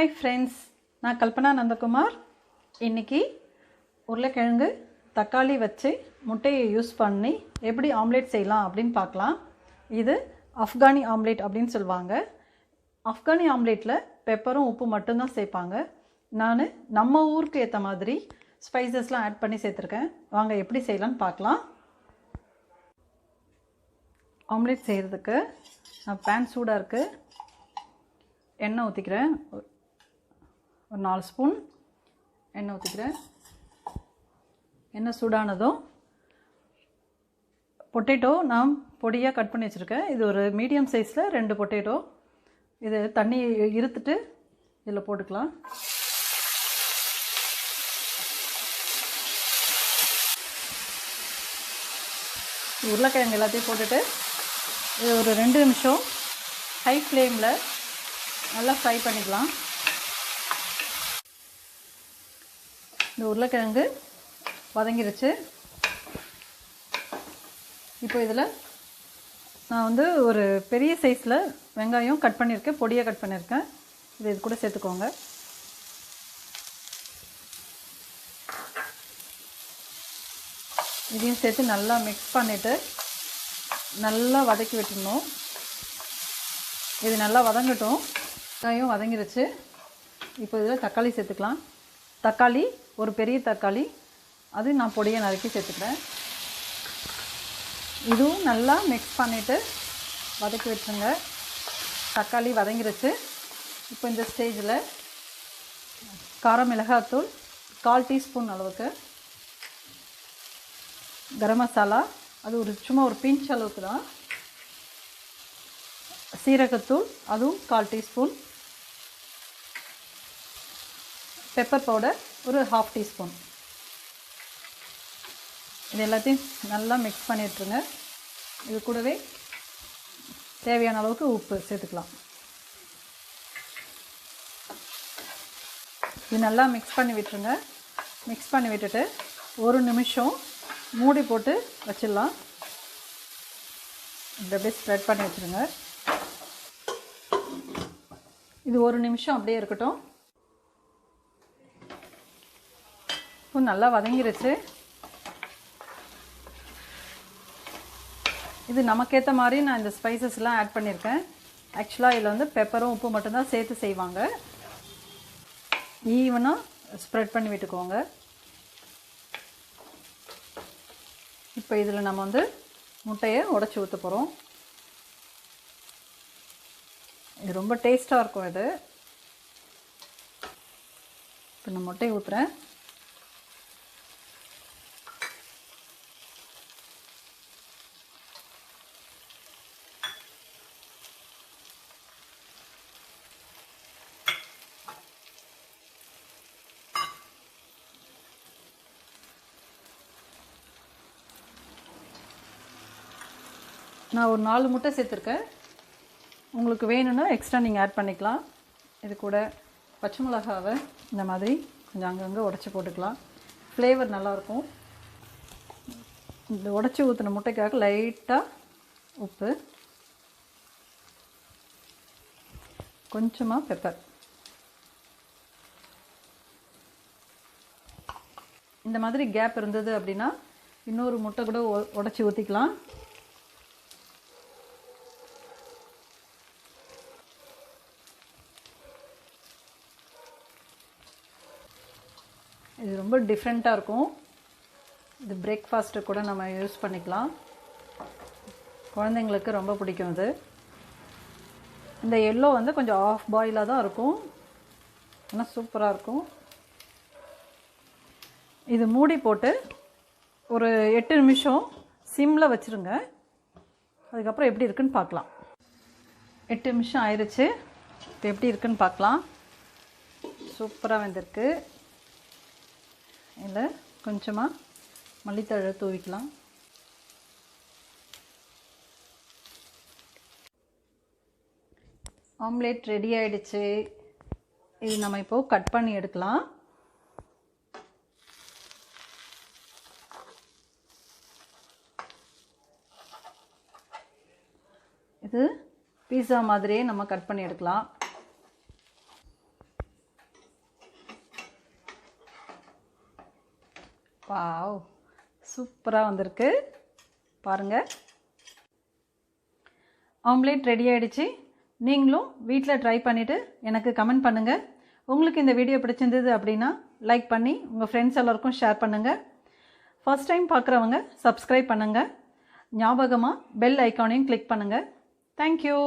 Hi friends, நான் கல்பனா நந்தகுமார். இன்னைக்கு உருளைக்கிழங்கு தக்காளி வச்சு முட்டையை யூஸ் பண்ணி எப்படி ஆம்லெட் செய்யலாம் அப்படின்னு பார்க்கலாம். இது அஃப்கானி ஆம்லெட் அப்படின்னு சொல்லுவாங்க. அஃப்கானி ஆம்லெட்டில் பெப்பரும் உப்பு மட்டும்தான் சேர்ப்பாங்க. நான் நம்ம ஊருக்கு ஏற்ற மாதிரி ஸ்பைசஸ்லாம் ஆட் பண்ணி சேர்த்துருக்கேன். வாங்க எப்படி செய்யலான்னு பார்க்கலாம். ஆம்லெட் செய்கிறதுக்கு பேன் சூடாக இருக்குது. எண்ணெய் ஊற்றிக்கிறேன். ஒரு 4 ஸ்பூன் எண்ணெய் ஊற்றிக்கிறேன். எண்ணெய் சூடானதும் பொட்டேட்டோ நான் பொடியாக கட் பண்ணி வச்சுருக்கேன். இது ஒரு மீடியம் சைஸில் 2 பொட்டேட்டோ. இது தண்ணி இருத்துட்டு இதில் போட்டுக்கலாம். உருளைக்கிழங்கு எல்லாத்தையும் போட்டுட்டு இது ஒரு 2 நிமிஷம் ஹை ஃப்ளேமில் நல்லா ஃப்ரை பண்ணிக்கலாம். இந்த உருளைக்கிழங்கு வதங்கிருச்சு. இப்போ இதில் நான் ஒரு பெரிய சைஸில் வெங்காயம் கட் பண்ணியிருக்கேன், பொடியாக கட் பண்ணியிருக்கேன். இது கூட சேர்த்துக்கோங்க. இதையும் சேர்த்து நல்லா மிக்ஸ் பண்ணிவிட்டு நல்லா வதக்கி விட்டுடணும். இது நல்லா வதங்கட்டும். வெங்காயம் வதங்கிருச்சு. இப்போ இதில் தக்காளி சேர்த்துக்கலாம். தக்காளி ஒரு பெரிய தக்காளி, அது நான் பொடியை நறுக்கி சேர்த்துக்கிறேன். இதுவும் நல்லா மிக்ஸ் பண்ணிவிட்டு வதக்கி விட்டுருங்க. தக்காளி வதங்கிருச்சு. இப்போ இந்த ஸ்டேஜில் காரம் மிளகாத்தூள் 1/4 டீஸ்பூன் அளவுக்கு, கரம் மசாலா அது சும்மா ஒரு பிஞ்ச் அளவுக்கு தான், சீரகத்தூள் அதுவும் 1/4 டீஸ்பூன், பெப்பர் பவுடர் ஒரு 1/2 டீஸ்பூன். இது எல்லாத்தையும் நல்லா மிக்ஸ் பண்ணி விட்டுருங்க. இது கூடவே தேவையான அளவுக்கு உப்பு சேர்த்துக்கலாம். இது நல்லா மிக்ஸ் பண்ணி விட்டுருங்க. மிக்ஸ் பண்ணி விட்டுட்டு 1 நிமிஷம் மூடி போட்டு வச்சிடலாம். இப்படி அப்படியே ஸ்ப்ரெட் பண்ணி வச்சுருங்க. இது 1 நிமிஷம் அப்படியே இருக்கட்டும். இப்போ நல்லா வதங்கிருச்சு. இது நமக்கேற்ற மாதிரி நான் இந்த ஸ்பைசஸ்லாம் ஆட் பண்ணியிருக்கேன். ஆக்சுவலாக இதில் பெப்பரும் உப்பு மட்டும்தான் சேர்த்து செய்வாங்க. ஈவனாக ஸ்ப்ரெட் பண்ணி விட்டுக்கோங்க. இப்போ இதில் நம்ம முட்டையை உடைச்சி ஊற்ற போகிறோம். இது ரொம்ப டேஸ்ட்டாக இருக்கும். இது இப்போ நான் முட்டையை ஊற்றுறேன். நான் ஒரு 4 முட்டை சேர்த்துருக்கேன். உங்களுக்கு வேணும்னா எக்ஸ்ட்ரா நீங்கள் ஆட் பண்ணிக்கலாம். இது கூட பச்சை மிளகாவை இந்த மாதிரி கொஞ்சம் அங்கங்கே உடச்சி போட்டுக்கலாம். ஃப்ளேவர் நல்லாயிருக்கும். இந்த உடச்சி ஊற்றின முட்டைக்காக லைட்டாக உப்பு, கொஞ்சமாக பெப்பர். இந்த மாதிரி கேப் இருந்தது அப்படின்னா இன்னொரு முட்டை கூட உடச்சி ஊற்றிக்கலாம். இது ரொம்ப டிஃப்ரெண்ட்டாக இருக்கும். இது பிரேக்ஃபாஸ்ட்டு கூட நம்ம யூஸ் பண்ணிக்கலாம். குழந்தைங்களுக்கு ரொம்ப பிடிக்கும் இது. இந்த எல்லோ கொஞ்சம் ஆஃப் பாயிலாக தான் இருக்கும், ஆனால் சூப்பராக இருக்கும். இது மூடி போட்டு ஒரு 8 நிமிஷம் சிம்மில் வச்சுருங்க. அதுக்கப்புறம் எப்படி இருக்குன்னு பார்க்கலாம். 8 நிமிஷம் ஆயிடுச்சு. இப்போ எப்படி இருக்குன்னு பார்க்கலாம். சூப்பராக வெந்திருக்கு. இதில் கொஞ்சமாக மல்லித்தழை தூவிக்கலாம். ஆம்லேட் ரெடி ஆகிடுச்சு. இது நம்ம இப்போது கட் பண்ணி எடுக்கலாம். இது பீஸா மாதிரியே நம்ம கட் பண்ணி எடுக்கலாம். வாவ், சூப்பராக வந்திருக்கு பாருங்கள். ஆம்லேட் ரெடி ஆகிடுச்சு. நீங்களும் வீட்டில் ட்ரை பண்ணிவிட்டு எனக்கு கமெண்ட் பண்ணுங்கள். உங்களுக்கு இந்த வீடியோ பிடிச்சிருந்தது அப்படின்னா லைக் பண்ணி உங்கள் ஃப்ரெண்ட்ஸ் எல்லாருக்கும் ஷேர் பண்ணுங்கள். ஃபர்ஸ்ட் டைம் பார்க்குறவங்க சப்ஸ்கிரைப் பண்ணுங்கள். ஞாபகமாக பெல் ஐக்கானையும் கிளிக் பண்ணுங்கள். தேங்க்யூ.